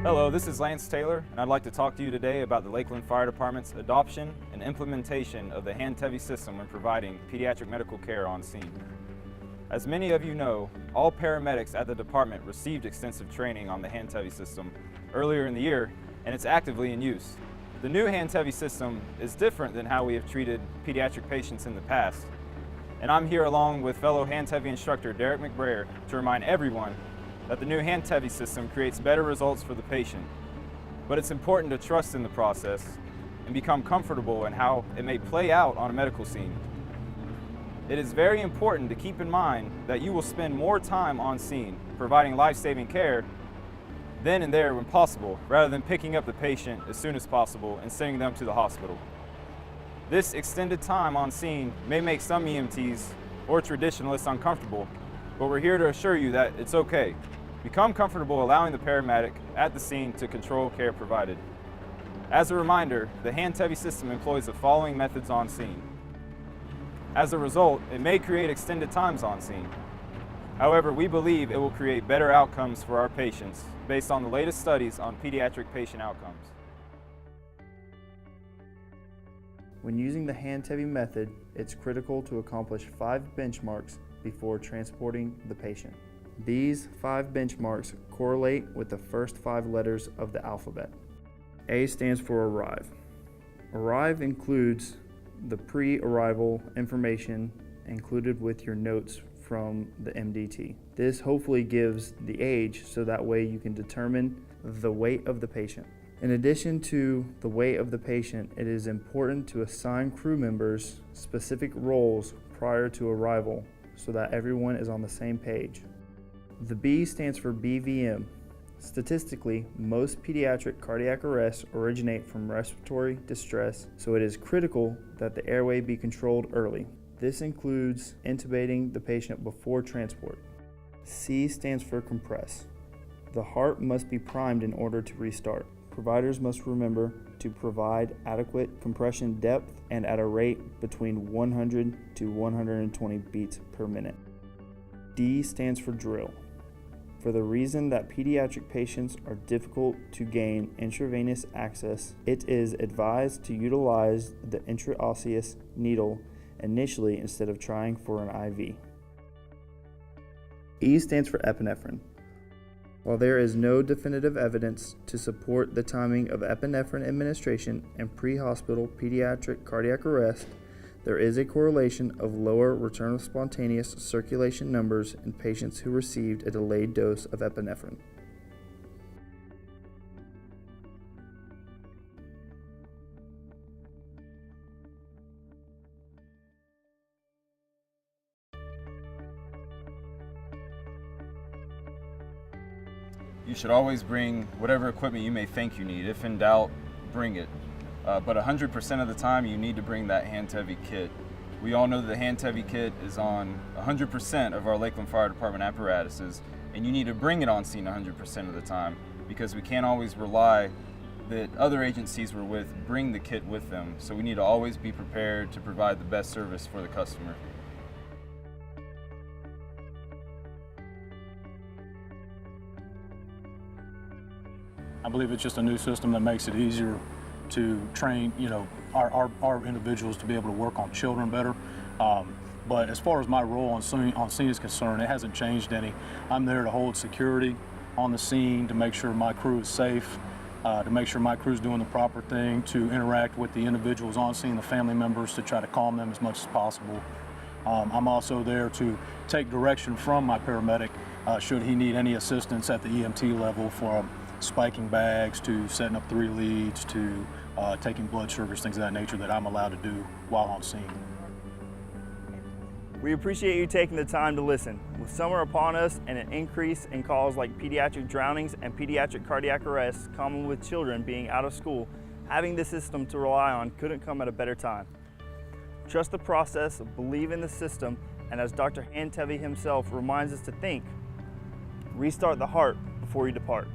Hello, this is Lance Taylor, and I'd like to talk to you today about the Lakeland Fire Department's adoption and implementation of the Handtevy System when providing pediatric medical care on scene. As many of you know, all paramedics at the department received extensive training on the Handtevy System earlier in the year, and it's actively in use. The new Handtevy System is different than how we have treated pediatric patients in the past, and I'm here along with fellow Handtevy instructor Derek McBrayer to remind everyone that the new Handtevy System creates better results for the patient. But it's important to trust in the process and become comfortable in how it may play out on a medical scene. It is very important to keep in mind that you will spend more time on scene providing life-saving care then and there when possible, rather than picking up the patient as soon as possible and sending them to the hospital. This extended time on scene may make some EMTs or traditionalists uncomfortable, but we're here to assure you that it's okay. Become comfortable allowing the paramedic at the scene to control care provided. As a reminder, the Handtevy System employs the following methods on scene. As a result, it may create extended times on scene. However, we believe it will create better outcomes for our patients based on the latest studies on pediatric patient outcomes. When using the Handtevy method, it's critical to accomplish 5 benchmarks before transporting the patient. These 5 benchmarks correlate with the first 5 letters of the alphabet. A stands for arrive. Arrive includes the pre-arrival information included with your notes from the MDT. This hopefully gives the age so that way you can determine the weight of the patient. In addition to the weight of the patient, it is important to assign crew members specific roles prior to arrival so that everyone is on the same page. The B stands for BVM. Statistically, most pediatric cardiac arrests originate from respiratory distress, so it is critical that the airway be controlled early. This includes intubating the patient before transport. C stands for compress. The heart must be primed in order to restart. Providers must remember to provide adequate compression depth and at a rate between 100 to 120 beats per minute. D stands for drill. For the reason that pediatric patients are difficult to gain intravenous access, it is advised to utilize the intraosseous needle initially instead of trying for an IV. E stands for epinephrine. While there is no definitive evidence to support the timing of epinephrine administration in pre-hospital pediatric cardiac arrest, there is a correlation of lower return of spontaneous circulation numbers in patients who received a delayed dose of epinephrine. You should always bring whatever equipment you may think you need. If in doubt, bring it. But 100% of the time, you need to bring that Handtevy kit. We all know that the Handtevy kit is on 100% of our Lakeland Fire Department apparatuses, and you need to bring it on scene 100% of the time because we can't always rely that other agencies we're with bring the kit with them. So we need to always be prepared to provide the best service for the customer. I believe it's just a new system that makes it easier to train, our individuals to be able to work on children better. But as far as my role on scene is concerned, it hasn't changed any. I'm there to hold security on the scene, to make sure my crew is safe, to make sure my crew's doing the proper thing, to interact with the individuals on scene, the family members, to try to calm them as much as possible. I'm also there to take direction from my paramedic should he need any assistance at the EMT level, from spiking bags to setting up 3 leads to taking blood sugars, things of that nature that I'm allowed to do while on scene. We appreciate you taking the time to listen. With summer upon us and an increase in calls like pediatric drownings and pediatric cardiac arrests common with children being out of school, having this system to rely on couldn't come at a better time. Trust the process, believe in the system, and as Dr. Handtevy himself reminds us to think, restart the heart before you depart.